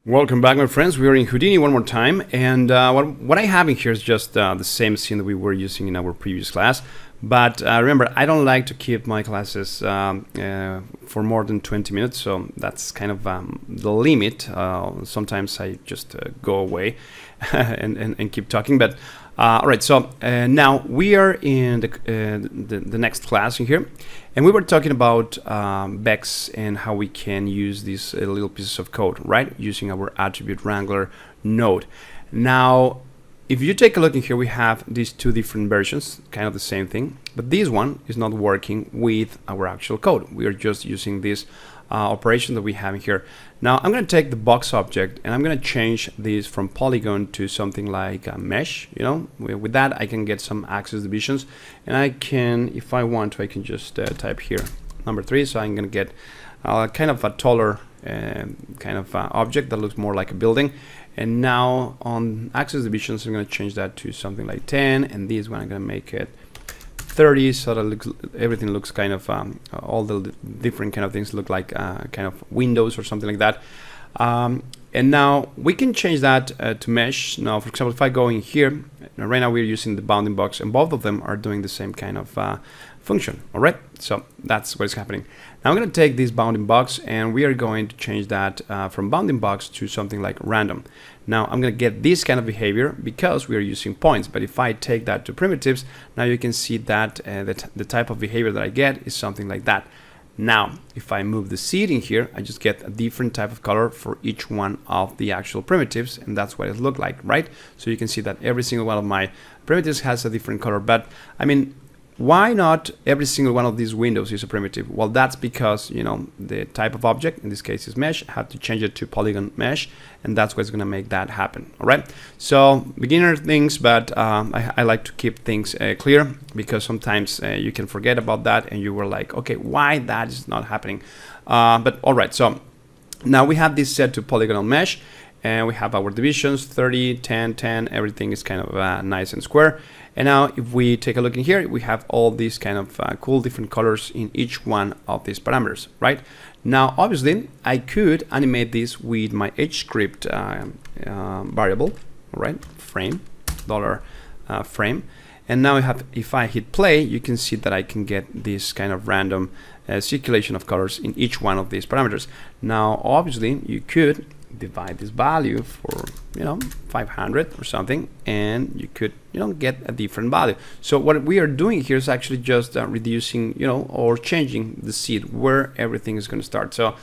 Welcome back, my friends. We are in Houdini one more time, and what I have in here is just the same scene that we were using in our previous class. But remember, I don't like to keep my classes for more than 20 minutes, so that's kind of the limit. Sometimes I just go away and keep talking. But all right, so now we are in the next class in here, and we were talking about VEX and how we can use these little pieces of code, right, using our attribute Wrangler node. Now, if you take a look in here, we have these two different versions, kind of the same thing, but this one is not working with our actual code. We are just using this operation that we have in here. Now I'm going to take the box object and I'm going to change this from polygon to something like a mesh. You know, with that I can get some axis divisions, and I can, if I want to, I can just type here number 3. So I'm going to get kind of a taller kind of object that looks more like a building. And now on axis divisions, I'm going to change that to something like 10, and this one I'm going to make it 30, so that everything looks kind of all the different kind of things look like kind of windows or something like that. And now we can change that to mesh. Now, for example, if I go in here, right now we're using the bounding box, and both of them are doing the same kind of function. All right, so that's what is happening. Now I'm going to take this bounding box, and we are going to change that from bounding box to something like random. Now I'm going to get this kind of behavior because we are using points, but if I take that to primitives, now you can see that the type of behavior that I get is something like that. Now if I move the seed in here, I just get a different type of color for each one of the actual primitives, and that's what it looks like, right? So you can see that every single one of my primitives has a different color. But I mean, why not every single one of these windows is a primitive? Well, that's because, you know, the type of object, in this case is mesh, I have to change it to Polygon Mesh, and that's what's going to make that happen. All right, so beginner things, but I like to keep things clear, because sometimes you can forget about that and you were like, okay, why that is not happening? But all right, so now we have this set to Polygonal Mesh, and we have our divisions 30, 10, 10, everything is kind of nice and square. And now if we take a look in here, we have all these kind of cool different colors in each one of these parameters, right? Now obviously I could animate this with my HScript variable, all right, frame, $frame. And now if I hit play, you can see that I can get this kind of random circulation of colors in each one of these parameters. Now obviously you could divide this value for, you know, 500 or something, and you could, you know, get a different value. So what we are doing here is actually just reducing, you know, or changing the seed where everything is going to start. So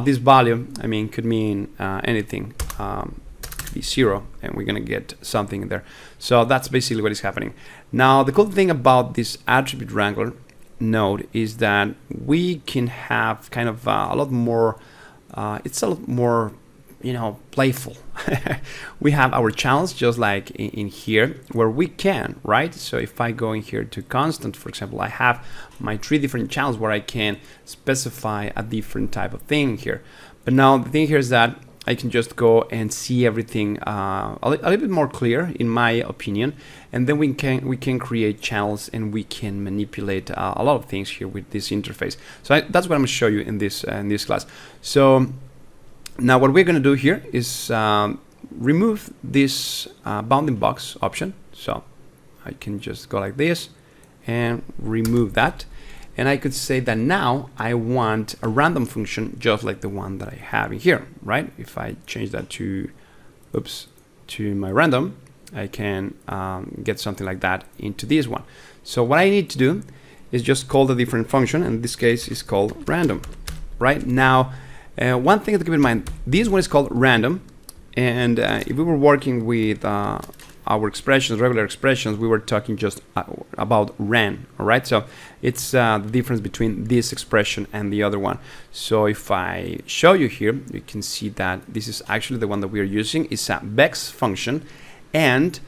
this value, I mean, could mean anything, could be 0, and we're going to get something in there. So that's basically what is happening. Now the cool thing about this attribute Wrangler node is that we can have kind of a lot more, it's a lot more, you know, playful. We have our channels just like in here where we can, right? So if I go in here to constant, for example, I have my 3 different channels where I can specify a different type of thing here. But now the thing here is that I can just go and see everything a little bit more clear, in my opinion, and then we can create channels, and we can manipulate a lot of things here with this interface. So that's what I'm going to show you in this class. So now what we're going to do here is remove this bounding box option. So I can just go like this and remove that. And I could say that now I want a random function just like the one that I have in here, right? If I change that to, oops, to my random, I can get something like that into this one. So what I need to do is just call the different function, and in this case is called random, right? Now, one thing to keep in mind, this one is called random, and if we were working with our expressions, regular expressions, we were talking just about ran, all right? So it's the difference between this expression and the other one. So if I show you here, you can see that this is actually the one that we are using. It's a VEX function, and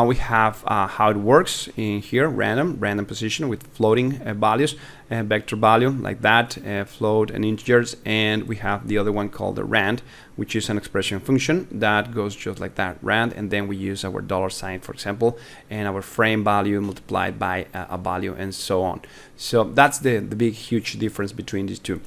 we have how it works in here, random position with floating values, vector value like that, float and integers, and we have the other one called the rand, which is an expression function that goes just like that, rand, and then we use our $sign, for example, and our frame value multiplied by a value, and so on. So that's the big huge difference between these two.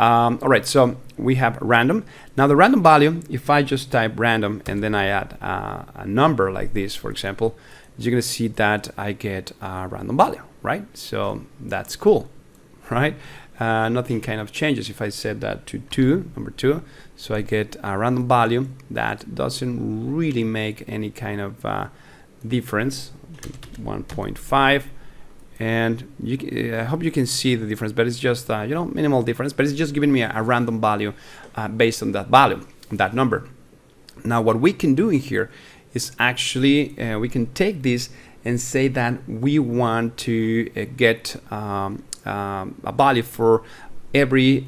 All right, so we have random. Now the random value, if I just type random and then I add a number like this, for example, you're gonna see that I get a random value, right? So that's cool, right? Nothing kind of changes if I set that to number 2. So I get a random value that doesn't really make any kind of difference, 1.5. And I hope you can see the difference, but it's just you know, minimal difference, but it's just giving me a random value based on that value, that number. Now what we can do in here is actually we can take this and say that we want to get a value for every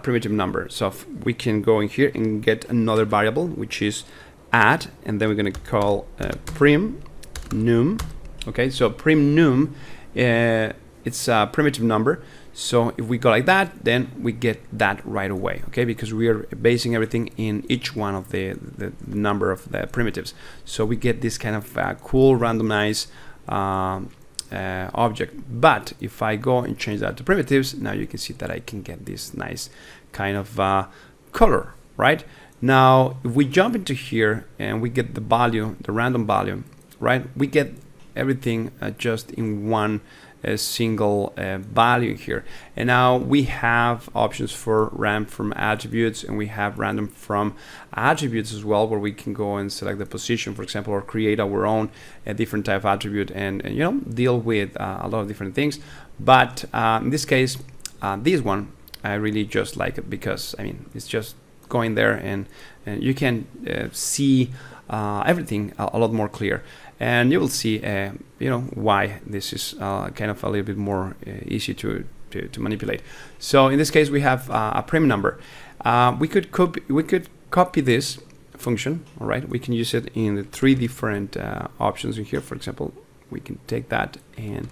primitive number. So we can go in here and get another variable, which is add, and then we're going to call prim num. Okay, so prim num, it's a primitive number. So if we go like that, then we get that right away, okay, because we are basing everything in each one of the number of the primitives. So we get this kind of cool randomized object. But if I go and change that to primitives, now you can see that I can get this nice kind of color, right? Now if we jump into here and we get the value, the random value, right, we get everything just in one single value here. And now we have options for random from attributes, and we have random from attributes as well, where we can go and select the position, for example, or create our own different type of attribute and you know, deal with a lot of different things. But in this case, this one I really just like it because I mean, it's just going there and you can see everything a lot more clear. And you will see, you know, why this is kind of a little bit more easy to manipulate. So in this case, we have a prim number. We could copy this function. All right, we can use it in the 3 different options in here. For example, we can take that and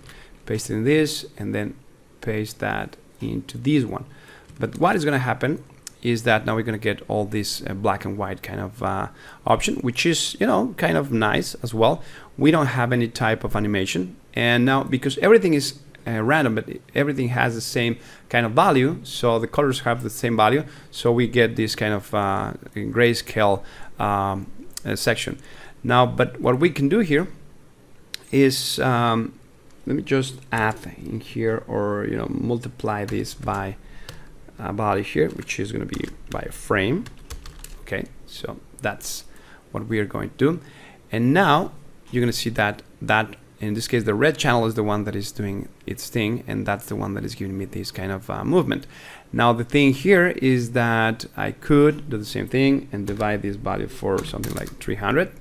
paste it in this, and then paste that into this one. But what is going to happen is that now we're going to get all this black and white kind of option, which is, you know, kind of nice as well. We don't have any type of animation, and now because everything is random, but everything has the same kind of value, so the colors have the same value, so we get this kind of grayscale section. Now, but what we can do here is let me just add in here, or you know, multiply this by value here, which is going to be by a frame. Okay, so that's what we are going to do. And now you're going to see that in this case the red channel is the one that is doing its thing, and that's the one that is giving me this kind of movement. Now the thing here is that I could do the same thing and divide this value for something like 300,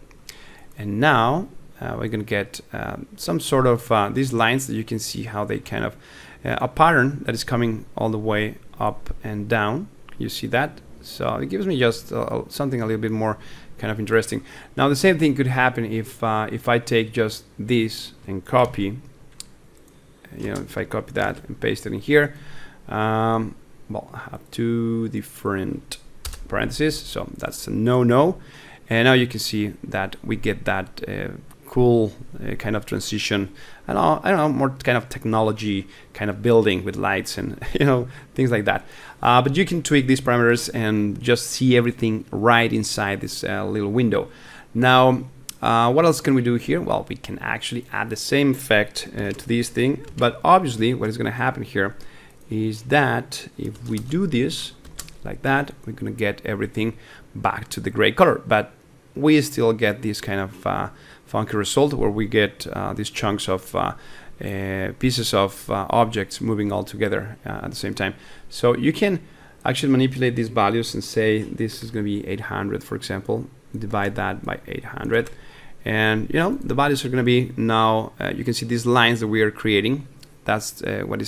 and now we're going to get some sort of these lines that you can see how they kind of a pattern that is coming all the way up and down. You see that? So it gives me just something a little bit more kind of interesting. Now the same thing could happen if I take just this and copy, you know, if I copy that and paste it in here. Well, I have 2 different parentheses, so that's a no. And now you can see that we get that cool kind of transition. I don't know, more kind of technology kind of building with lights and you know, things like that. But you can tweak these parameters and just see everything right inside this little window. Now, what else can we do here? Well, we can actually add the same effect to this thing, but obviously what is going to happen here is that if we do this like that, we're going to get everything back to the gray color, but we still get this kind of funky result where we get these chunks of pieces of objects moving all together at the same time. So you can actually manipulate these values and say this is going to be 800, for example, divide that by 800, and you know, the values are going to be now you can see these lines that we are creating. That's what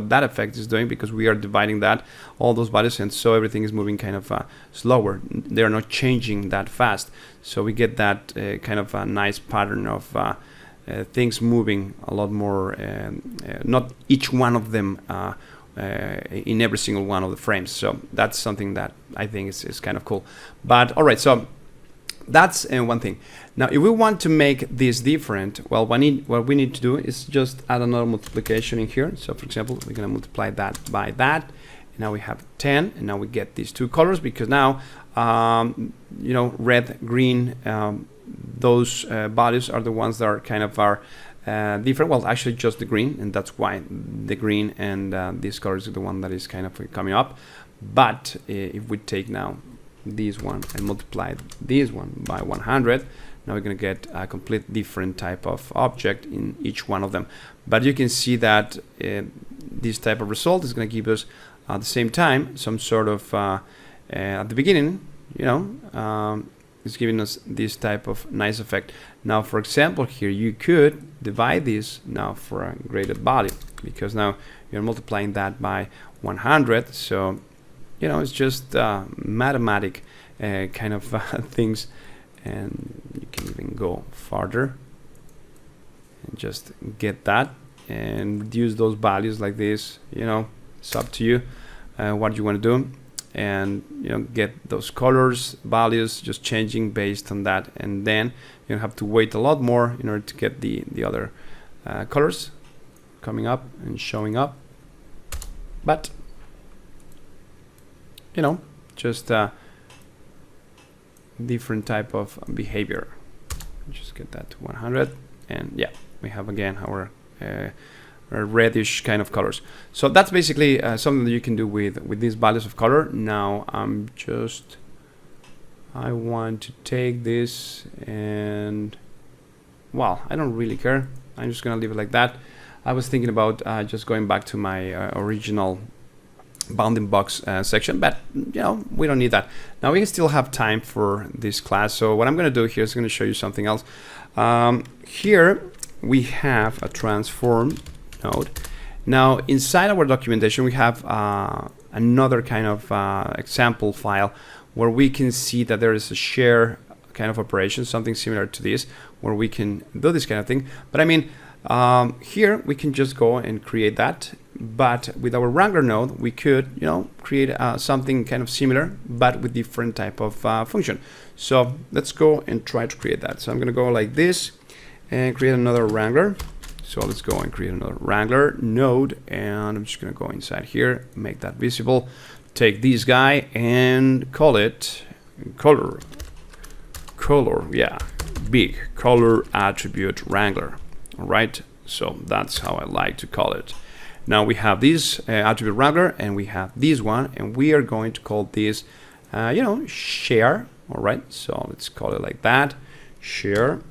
that effect is doing, because we are dividing that all those values, and so everything is moving kind of slower. They are not changing that fast, so we get that kind of a nice pattern of things moving a lot more, not each one of them in every single one of the frames. So that's something that I think is kind of cool. But all right, so that's one thing. Now, if we want to make this different, well, what we need to do is just add another multiplication in here. So, for example, we're going to multiply that by that, now we have 10, and now we get these two colors because now you know, red, green, those values are the ones that are kind of different. Well, actually just the green, and that's why the green and this color is the one that is kind of coming up. But if we take now this one and multiply this one by 100, now we're going to get a complete different type of object in each one of them. But you can see that this type of result is going to give us at the same time some sort of at the beginning, you know, it's giving us this type of nice effect. Now, for example, here you could divide this now for a graded value, because now you're multiplying that by 100. So, you know, it's just mathematic kind of things, and you can even go farther and just get that and reduce those values like this. You know, it's up to you what you want to do, and you know, get those colors values just changing based on that, and then you have to wait a lot more in order to get the other colors coming up and showing up. But you know, just different type of behavior. Just get that to 100, and yeah, we have again our reddish kind of colors. So that's basically something that you can do with these values of color. Now I want to take this, and well, I don't really care. I'm just gonna leave it like that. I was thinking about just going back to my original bounding box section, but you know, we don't need that. Now we still have time for this class, so what I'm going to do here is going to show you something else. Here we have a transform node. Now inside our documentation we have another kind of example file where we can see that there is a share kind of operation, something similar to this, where we can do this kind of thing. But I mean, here we can just go and create that, but with our Wrangler node we could, you know, create something kind of similar but with different type of function. So let's go and try to create that. So I'm gonna go like this and create another Wrangler. So let's go and create another Wrangler node, and I'm just gonna go inside here, make that visible, take this guy and call it color, yeah, big color attribute Wrangler. All right, so that's how I like to call it. Now we have this attribute Wrangler, and we have this one, and we are going to call this, you know, share. All right, so let's call it like that, share.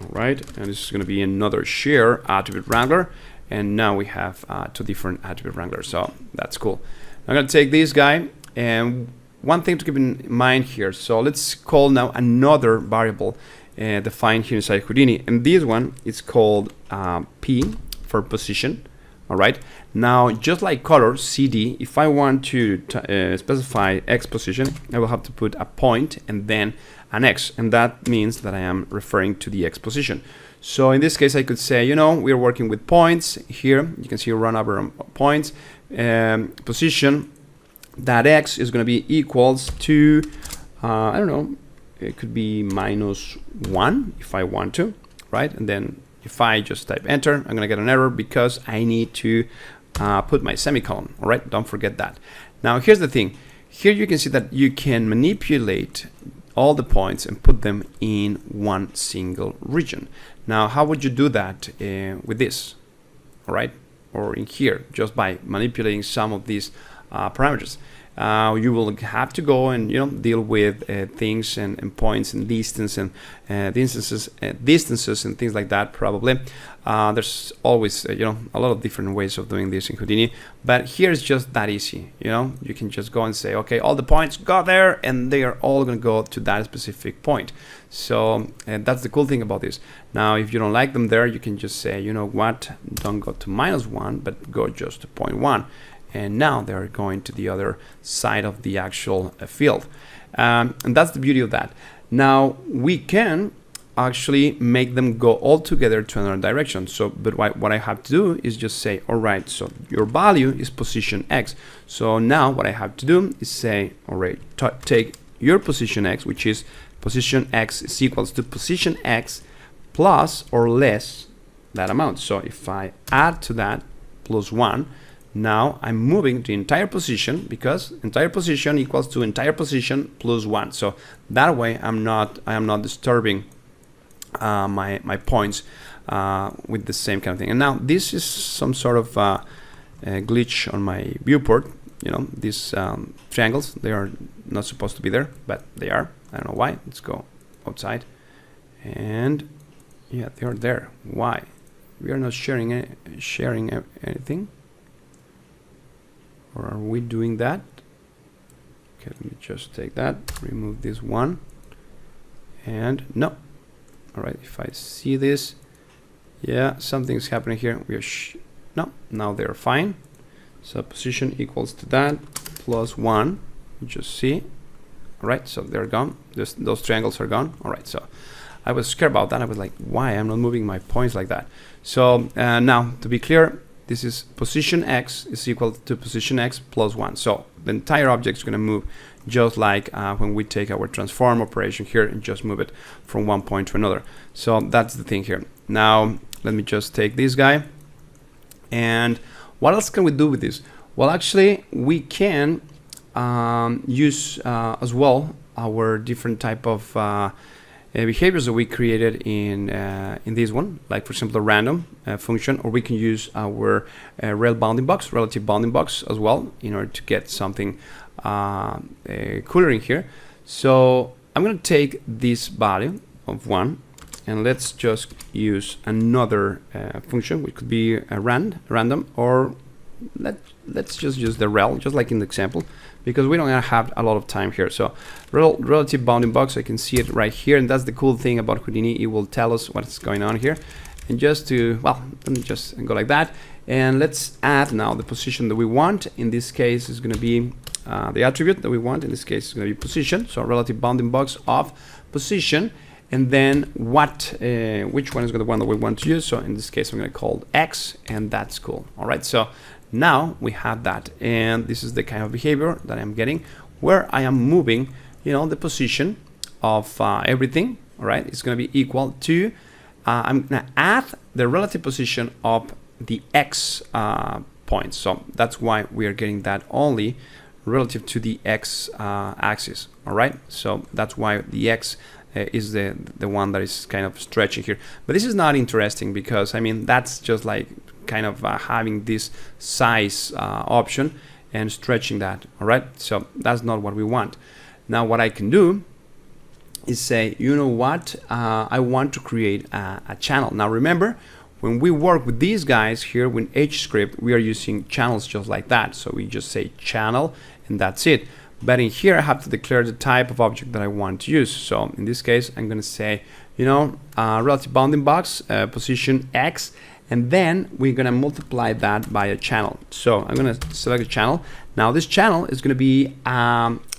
All right, and this is going to be another share attribute Wrangler, and now we have two different attribute Wranglers. So that's cool. I'm going to take this guy, and one thing to keep in mind here. So let's call now another variable defined here inside Houdini, and this one is called P for position. All right, now just like color CD, if I want to specify X position, I will have to put a point and then an X, and that means that I am referring to the X position. So in this case I could say, you know, we're working with points here. You can see run over points, position, that X is going to be equals to I don't know, it could be -1 if I want to, right? And then if I just type enter, I'm going to get an error because I need to put my semicolon. All right, don't forget that. Now here's the thing. Here you can see that you can manipulate all the points and put them in one single region. Now how would you do that with this? All right, or in here, just by manipulating some of these parameters. You will have to go and, you know, deal with things and points and distance and distances and things like that. Probably there's always you know, a lot of different ways of doing this in Houdini, but here's just that easy. You know, you can just go and say, okay, all the points go there, and they are all going to go to that specific point. So that's the cool thing about this. Now if you don't like them there, you can just say, you know what, don't go to -1, but go just to 0.1. And now they're going to the other side of the actual field, and that's the beauty of that. Now we can actually make them go all together to another direction. So but what I have to do is just say, all right, so your value is position X. So now what I have to do is say, all right, take your position X, which is position X is equals to position X plus or less that amount. So if I add to that +1, now I'm moving the entire position, because entire position equals to entire position plus 1. So that way I am not disturbing my points with the same kind of thing. And now this is some sort of glitch on my viewport. You know, these triangles, they are not supposed to be there, but they are. I don't know why. Let's go outside. And yeah, they are there. Why? We are not sharing anything. Or are we doing that? Okay, let me just take that, remove this one, and no. All right, if I see this, yeah, something's happening here. We are no, now they're fine. So position equals to that plus 1. You just see. All right, so they're gone. Those triangles are gone. All right, so I was scared about that. I was like, why I'm not moving my points like that? So now, to be clear, this is position x is equal to position x plus 1. So the entire object is going to move just like when we take our transform operation here and just move it from one point to another. So that's the thing here. Now, let me just take this guy. And what else can we do with this? Well, actually, we can use as well our different type of behaviors that we created in this one, like for example the random function, or we can use our rel bounding box, relative bounding box as well, in order to get something cooler in here. So I'm going to take this value of 1, and let's just use another function, which could be a random, or let's just use the rel, just like in the example, because we don't have a lot of time here. So relative bounding box, I can see it right here, and that's the cool thing about Houdini. It will tell us what's going on here. And just to, well, let me just go like that, and let's add now the position that we want. In this case, is going to be the attribute that we want. In this case, is going to be position. So relative bounding box of position, and then what, which one is the one that we want to use. So in this case, I'm going to call x, and that's cool. All right, so now we have that, and this is the kind of behavior that I'm getting, where I am moving, you know, the position of everything. All right, it's going to be equal to I'm going to add the relative position of the x points. So that's why we are getting that only relative to the x axis. All right, so that's why the x is the one that is kind of stretching here. But this is not interesting, because I mean that's just like kind of having this size option and stretching that. All right, so that's not what we want. Now what I can do is say, you know what, I want to create a channel. Now remember, when we work with these guys here with HScript, we are using channels just like that. So we just say channel, and that's it. But in here, I have to declare the type of object that I want to use. So in this case, I'm going to say, you know, relative bounding box, position x, and then we're going to multiply that by a channel. So I'm going to select a channel. Now this channel is going to be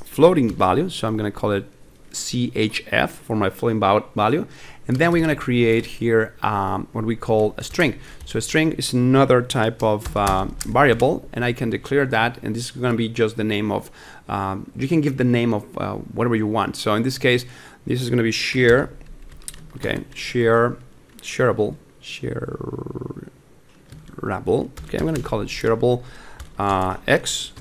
floating value. So I'm going to call it CHF for my floating value. And then we're going to create here what we call a string. So a string is another type of variable, and I can declare that, and this is going to be just the name of, you can give the name of whatever you want. So in this case, this is going to be shareable, okay, I'm going to call it shareable x.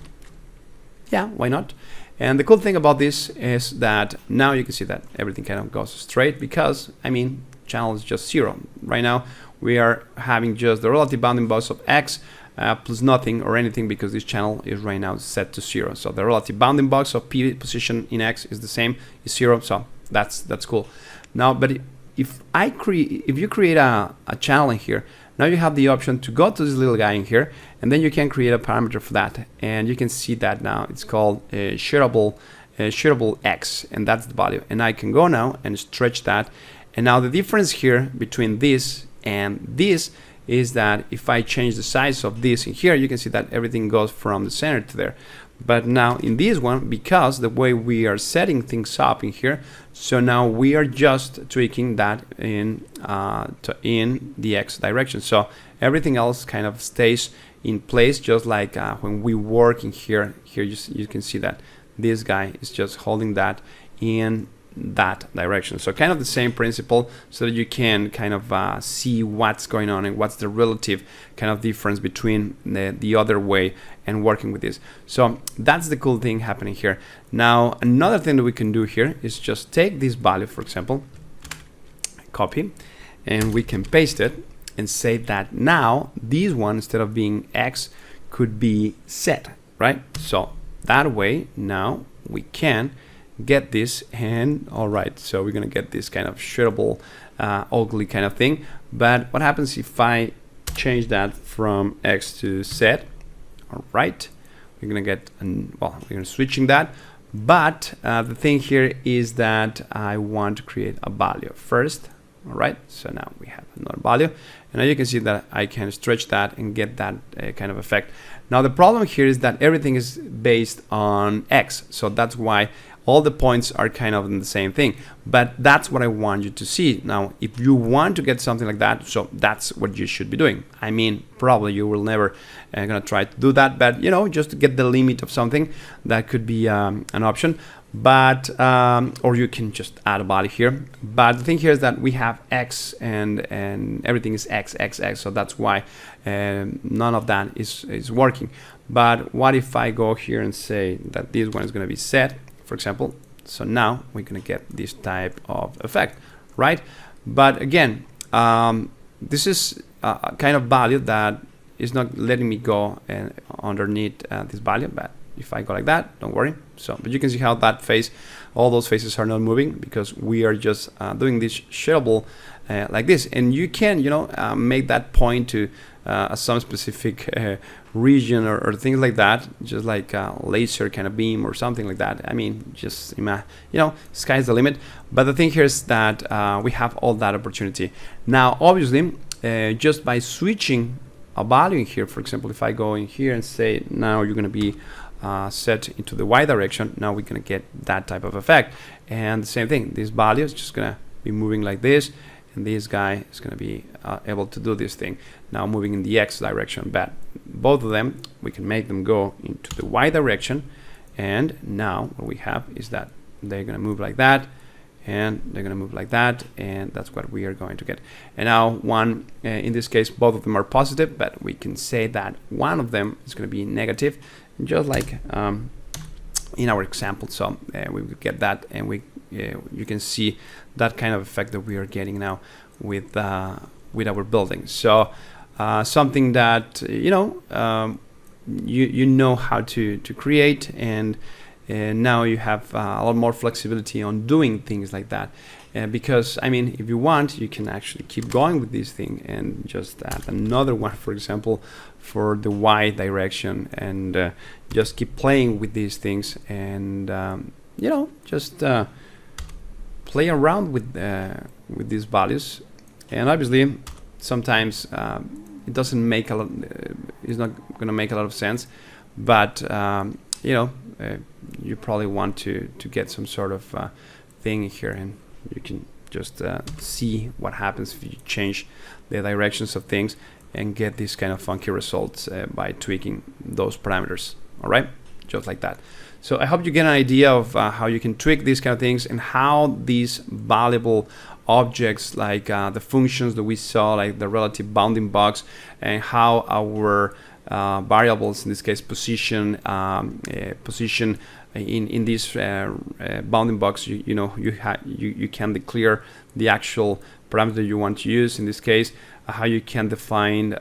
Yeah, why not? And the cool thing about this is that now you can see that everything kind of goes straight, because I mean channel is just 0. Right now we are having just the relative bounding box of x plus nothing or anything, because this channel is right now set to 0. So the relative bounding box of p position in x is the same, is 0. So that's cool. Now, but if you create a channel in here, now you have the option to go to this little guy in here, and then you can create a parameter for that, and you can see that now it's called shareable x, and that's the value. And I can go now and stretch that. And now the difference here between this and this is that if I change the size of this in here, you can see that everything goes from the center to there. But now in this one, because the way we are setting things up in here, so now we are just tweaking that in the x direction. So everything else kind of stays in place, just like when we work in here. Here you can see that this guy is just holding that in that direction. So kind of the same principle, so that you can kind of see what's going on and what's the relative kind of difference between the other way and working with this. So that's the cool thing happening here. Now another thing that we can do here is just take this value, for example, copy, and we can paste it and say that now this one, instead of being X, could be Z, right? So that way now we can get this, and all right, so we're gonna get this kind of shareable ugly kind of thing. But what happens if I change that from X to Z? All right, we're gonna get well, we're gonna switching that, but the thing here is that I want to create a value first. All right, so now we have another value, and now you can see that I can stretch that and get that kind of effect. Now the problem here is that everything is based on X, so that's why all the points are kind of in the same thing. But that's what I want you to see. Now if you want to get something like that, so that's what you should be doing. I mean, probably you will never gonna try to do that, but you know, just to get the limit of something, that could be an option. But or you can just add a value here. But the thing here is that we have X and everything is X, so that's why none of that is working. But what if I go here and say that this one is going to be Z, for example? So now we're going to get this type of effect, right? But again, this is a kind of value that is not letting me go underneath this value. But if I go like that, don't worry. So, but you can see how that face, all those faces are not moving, because we are just doing this shareable like this. And you can, you know, make that point to some specific region or things like that, just like a laser kind of beam or something like that. I mean, just, you know, sky's the limit. But the thing here is that we have all that opportunity. Now, obviously, just by switching a value in here, for example, if I go in here and say, now you're going to be set into the Y direction, now we're going to get that type of effect. And the same thing, this value is just going to be moving like this, and this guy is going to be able to do this thing, now moving in the X direction. But both of them, we can make them go into the Y direction, and now what we have is that they're going to move like that, and they're going to move like that, and that's what we are going to get. And now one, in this case, both of them are positive, but we can say that one of them is going to be negative, just like in our example. So we will get that, and you can see that kind of effect that we are getting now with our building. So something that you know how to create, and now you have a lot more flexibility on doing things like that. Because I mean, if you want, you can actually keep going with this thing and just add another one, for example, for the Y direction, and just keep playing with these things, and you know, just play around with these values. And obviously, sometimes it doesn't make a lot. It's not going to make a lot of sense, but you know, you probably want to get some sort of thing here, and you can just see what happens if you change the directions of things and get these kind of funky results by tweaking those parameters. All right, just like that. So I hope you get an idea of how you can tweak these kind of things, and how these valuable objects, like the functions that we saw, like the relative bounding box, and how our variables, in this case position in this bounding box, you can declare the actual parameter you want to use. In this case, how you can define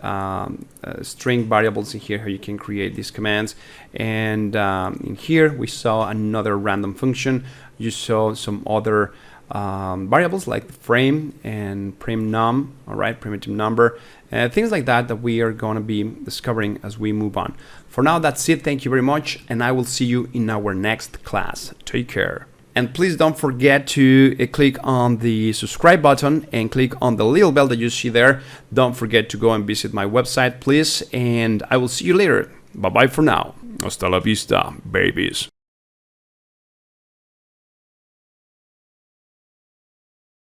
string variables in here, how you can create these commands. And in here we saw another random function. You saw some other variables like frame and primnum, all right, primitive number, things like that we are going to be discovering as we move on. For now, that's it. Thank you very much, and I will see you in our next class. Take care. And please don't forget to click on the subscribe button and click on the little bell that you see there. Don't forget to go and visit my website, please, and I will see you later. Bye bye for now. Hasta la vista, babies.